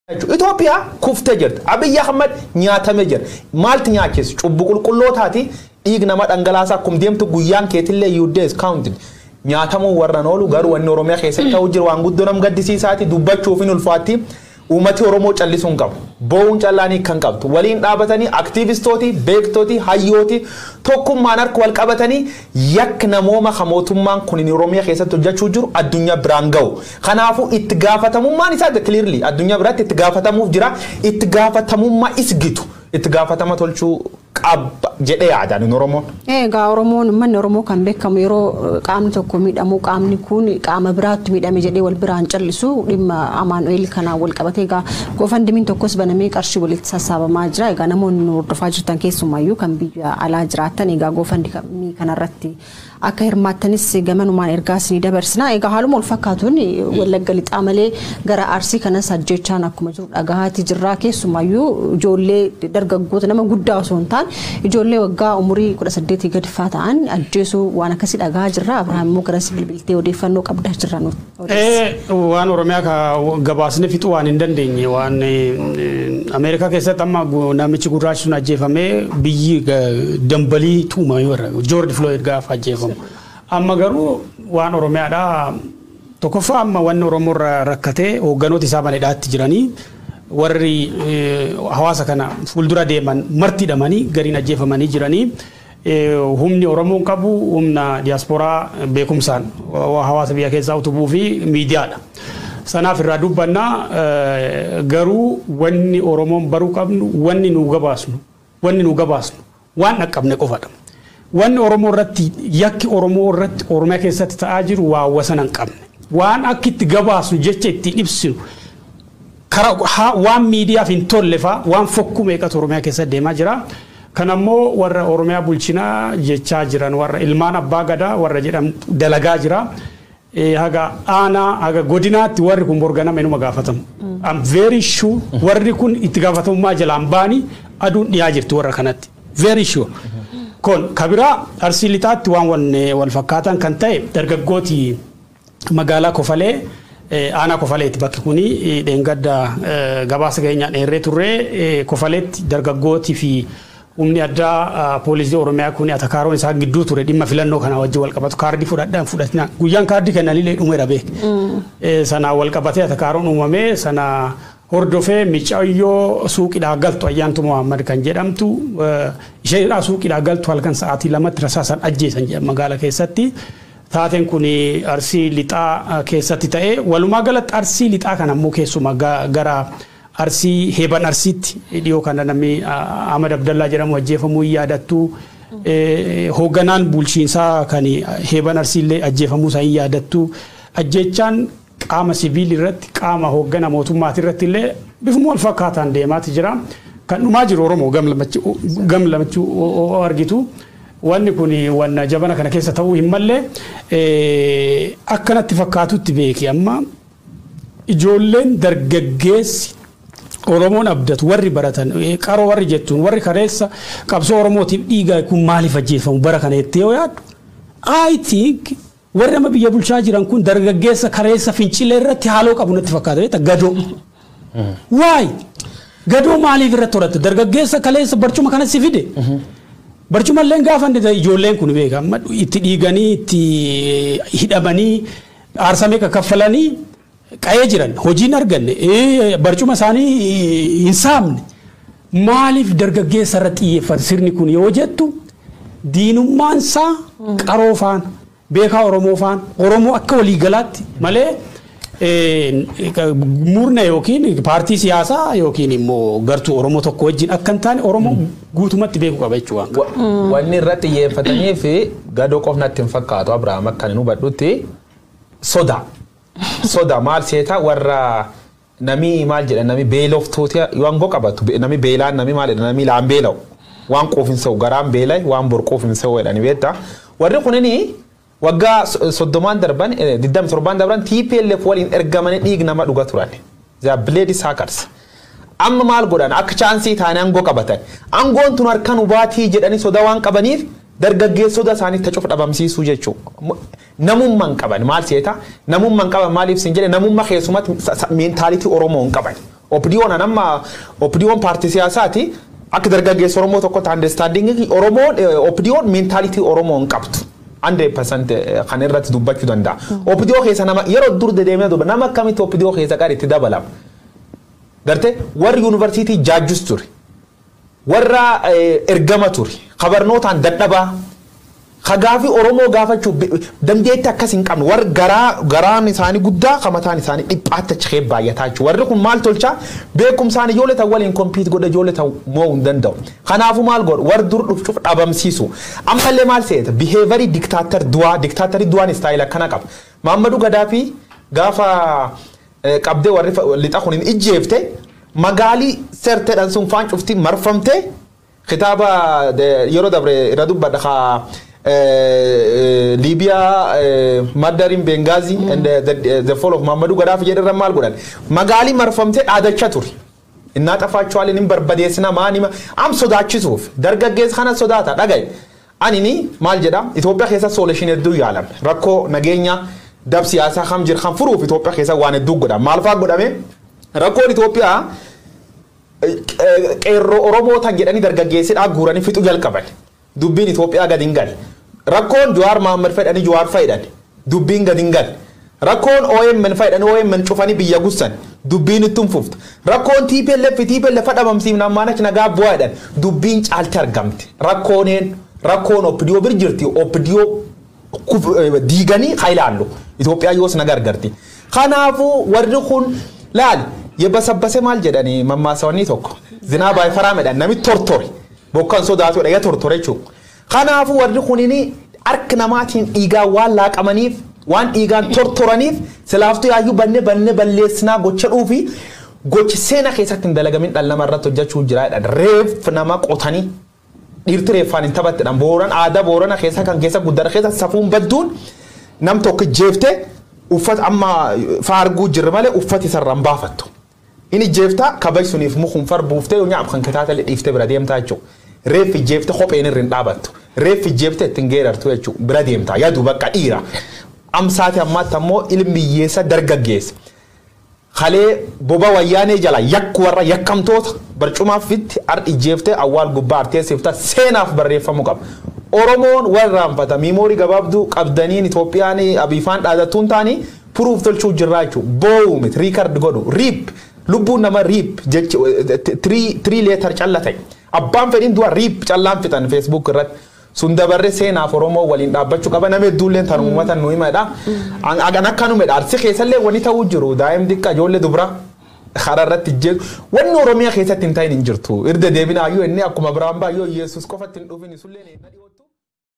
Itoophiyaa kuftee jirti. Abiyi Ahmed nyaatamee jira. Maalti nyaachis cubbu qulqullootaati dhiig nama dhangalaasaa akkuma deemtu guyyaan keetillee UDS counted. Nyaatamuu warra noolu garuu wanni Oromiyaa keessatti ta'uu jiru waan guddoo nam gaddisiisaati dubbachuuf hin ulfaatti. Ummati Oromoo callisuun qabu. Bo'uun callaanii kan qabdu. Waliin dhaabatanii aktiivistooti, beektooti, hayyooti tokkummaan harka wal qabatanii yakka namooma mootummaan kun Oromiyaa keessatti hojjechuu jiru addunyaa biraan ga'u. Kanaafuu itti gaafatamummaan isaa clearly addunyaa biraatti itti gaafatamuuf jira. Itti gaafatamummaa isgitu. Itti gaafatama tolchuu qaba jedhee yaadaan Oromoon. Egaa Oromoon manni Oromoo kan beekamu yeroo qaamni tokko miidhamu qaamni kun qaama biraatti miidhame jedhee wal biraan callisu dhimma Amaanu'eel kana wal qabatee egaa goofandimiin tokkos banamee qarshii walitti sassaabamaa jira. Egaa namoonni hordofaa jirtan keessumayyuu kan biyya alaa jiraatan egaa goofandimii kanarratti akka hirmaattanis gamanumaan ergaas ni dabarsina. Egaa haaluma wal fakkaatuun Wallagga lixaa malee gara Arsii kanas ajjechaan akkuma jiru dhagahaati jirra. Keessumayyuu ijoollee dargaggoota nama guddaa osoo hin taane ijoollee waggaa umurii 18 gadi ta'an ajjeesuu waan akkasii dhagahaa jirra. Abrahaam immoo gara bilbiltee odeeffannoo qabdaa jirra nuti. Waan Oromiyaa ka gabaasne fixuu waan hin dandeenye waan Ameerikaa keessatti amma namichi gurraachi sun ajjeefamee biyyi dambalii tuumame warra George Floyd gaafa ajjeefamu. Amma garuu waan Oromiyaadhaa tokkoffaa amma waan Oromoo rakkatee hoogganoota isaa maneedhaatti jiranii warri hawaasa kana fuuldura deeman martidhamanii gariin ajjeefamanii jiranii humni Oromoon qabu humna diasporaa beekumsaan hawaasa biyya keessaa utubuu fi miidiyaadha. Sanaaf irraa dubbannaa garuu wanni Oromoon baruu qabnu wanni nu gabaasnu waan dhaqqabne qofadha. Wanni Oromoo irratti yakki Oromoo irratti Oromiyaa keessatti ta'aa jiru waa wasana hin qabne. Waan akka itti gabaasnu jecha ittiin ibsinu waan miidiyaaf hin tollefa waan fokkuu meeqatu Oromiyaa keessatti deemaa jira. Kanammoo warra Oromiyaa bulchinaa jechaa jiran warra ilmaan abbaa gadaa warra jedhamu dalagaa jira. Haga aanaa haga godinaatti warri kun borganama inuma gaafatamu. I'm very sure warri kun itti gaafatamummaa jalaan baanii aduun dhiyaa jirti warra kanatti. Very sure. Kun kabiraa Arsii lixaatti waan wal fakkaatan kan ta'e dargaggooti magaalaa Kofalee aanaa Kofaleetti bakki kuni dheengadda gabaasa keenyaan dheerree turree Kofaleetti dargaggooti fi humni addaa poolisii Oromiyaa kuni atakaaroon isaa gidduu ture dhimma filannoo kana wajjin wal qabatu kaardii fudhatina guyyaan kaardii kennanii dhumeera beek sana wal qabatee atakaaroon uumamee sana hordofee micayyoo suuqidhaa galtu ayyaantu Muhammad kan jedhamtu ishee suuqidhaa galtu halkan sa'aatii 2 rasaasan ajjeesan jedhama magaalaa keessatti. Taateen kun Arsii lixaa keessatti ta'e walumaa galatti Arsii lixaa kana ammoo keessuma gara Arsii heeban Arsiitti dhiyoo kana namni Ahmad Abdallaa jedhamu ajjeefamuu yaadattu hoogganaan bulchiinsaa kan heeban Arsiillee ajjeefamuu isaa yaadattu ajjechaan qaama siviilii irratti qaama hooggana mootummaatii irratti illee bifuma wal fakkaataan deemaati jira. Kan dhumaa jiru Oromoo gam lamachuu argitu. Wanni kun wanna jabana kana keessa ta'uu hin malle akkanatti fakkaatutti beeki amma ijoolleen dargaggeessi Oromoon abdatu warri baratan qaroo warri jettuun warri kareessa qabsoo Oromootiif dhiiga kun maaliif ajjeefamu bara kana jettee yoo yaaddu I think warri amma biyya bulchaa jiran kun dargaggeessa kareessa fincilee irratti haaloo qabu natti fakkaata beekta gadoo why gadoo maaliif irratti horatu dargaggeessa kaleessa barcuma kana si fide barcuma illee gaafan ijoolleen kun beeka itti dhiiganii itti hidhamanii aarsamee kaffalanii qayee jiran hojiin arganne barcuma isaanii hin saamne maaliif dargaggeessa irratti xiyyeeffata sirni kun yoo jettu diinummaan isaa qaroo faan beekaa Oromoo faan Oromoo akka waliigalaatti malee murna yookiin paartii siyaasaa yookiin immoo gartuu Oromoo tokko wajjin akka hin taane Oromoo guutumatti beeku qaba jechuudha. Wanni irratti xiyyeeffatanii fi gadoo qofnatti hin fakkaatu Abrahaam akka nu hubadhutti soda maal seeta warra nami maal jedhan nami beeloftooti waan go qabatu nami beelaan nami maal jedhan nami laan beelaw waan qofinsa garaan beelay waan bor qofinsa wedhani beetta warri kunini waggaa 30 darban 27 darban TPLF waliin ergamanii dhiig nama dhuga turan the blade sackers amma maal godhan akka chaansii taane angoo qabatan angoon tun harkan hubaatii jedhanii soda waan qabaniif dargaggeessota isaanii tacuuf dhabamsiisuu jechuudha. Namummaan qaban maal seeta namummaan qaban maaliif sin jedhe namummaa keessumatti mentaaliti Oromoo hin qaban Opdiyoon anamma opdiyoon paartii siyaasaati akka dargaggeessa Oromoo tokkotti understanding Oromoon opdiyoon mentality Oromoon qabdu. 100% kan irratti dubbachuu danda'a. Opdiyoo keessa nama yeroo dur dedeemee duuba nama akkamitti opdiyoo keessa qaar itti dabalama. Garte warri yuunivarsiitii jaajjus ture. Warra ergama ture. Kabarnootaan dadhabaa. Kagaafi Oromoo gaafachuu dandeetti akkas hin qabne warri garaan isaanii guddaa kamataan isaanii dhiphaatti chee baay'ataa jiru. Warri kun maal tolchaa beekumsaan ijoollee ta'u waliin compete godha ijoollee ta'u moo hin danda'u. Kanaafuu maal godhu warri dur dhufcuuf dhabamsiisu. Ammallee maal seeta behavior dictator duwaan style akkana qaba. Maammaduu Gadaafi gaafa qabdee warri lixa kun ijjeefte magaalii serteedhaan sun faan cufti marfamte kitaaba yeroo dabre irra dubbadha Libya, Madarin Benghazi, and the fall of Mamadou Gaddafi jedhan maal godhan magaali marfamte dhaadachaa ture innaa xafaachuwaaleen hin barbadeessina maanima am sodaachisuuf dargaggeessa kana sodaata dhagaye anini maal jedha Itoophiyaa keessa solution hedduu yaalan rakkoo nageenya dab siyaasaa kam jir kan furuuf Itoophiyaa keessa waan hedduu godhan maal fa'aa godhame rakkoon Itoophiyaa qeerroo Oromoo tan jedhanii dargaggeessi guuranii fixuu jalqaban dubbiin Itoophiyaa gad hin galle rakkoon Jawaar Mohaammed fedhanii Jawaar fayyadani dubbiin gad hin galle rakkoon OMN fayyadanii OMN cufanii biyya gussan dubbiin ittiin fuftu rakkoon TPLF fadhamamsiifnaan maanachi nagaa bu'aadhaan dubbiin caalti argamte rakkoon opdiyoo bir jirti opdiyoo diiganii hailaallu Itoophiyaa yoos nagaa argarti kanaafuu warri kun laal yebasabbase maal jedhanii mammaasawanii tokko zinaabaa faraamedhaan nami tortore bokkan sodaatu dhaya tortore jechuudha. Kanaafuu warri kunini harka namaatiin dhiigaa waan laaqamaniif waan dhiigaan tortoraniif silaaftuu yaayyuu banne balleessinaa gocha dhuufi gochi seena keessatti hin dalagamin dhala nama irratti hojjechuu jiraadha. Reef nama qotanii dhiirti reeffaan hin taphattedhaan booran aadaa boorana keessa kan keessa guddara keessa safuun badduun nam tokko jeeftee uffata amma faarguu jirre malee uffati isarraan baafattu. Inni jeeftaa kabajsuniif mukuun farbuuftee nyaap kan kataatale dhiiftee bira deemtaa jechuudha. Reeffi jeefte kopheen irra hin dhaabattu. Reeffi jeefte ittiin geerartu jechuudha. Bira deemtaa yaadu bakka dhiira. Amsaati ammaatti ammoo ilmi hiyyeessa dargaggeessa. Halee boba wayyaanee jala yakku warra yakkamtoota barcumaaf fitti ardhi jeefte awwaal gubbaa arteessifta seenaaf barreeffamuu qaba. Oromoon warra raanfata miimoorii gabaabduu qabdaniin Itoophiyaan abiifaan dhaadattuun taanii puruuf tolchuu jirraa jechuudha. Boowumit riikard godhu riip lubbuun nama riip jechi 3 leetar calla ta'e. Abbaan fedhiin du'a riip callaan fixan Facebook irratti sun dabarre seenaaf Oromoo waliin dhaabbachuu qaba nama hedduulleen tan uummatan nu himadha. Akkanumedha arsi keessallee wani ta'uu jiru daa'im xiqqaa ijoollee dubra karaa irratti jeetu wanni Oromiyaa keessatti hin ta'in hin jirtu. Irda deebinaayyuu inni akkuma biraan baay'oo Yesuus qofatti hin dhufin sullee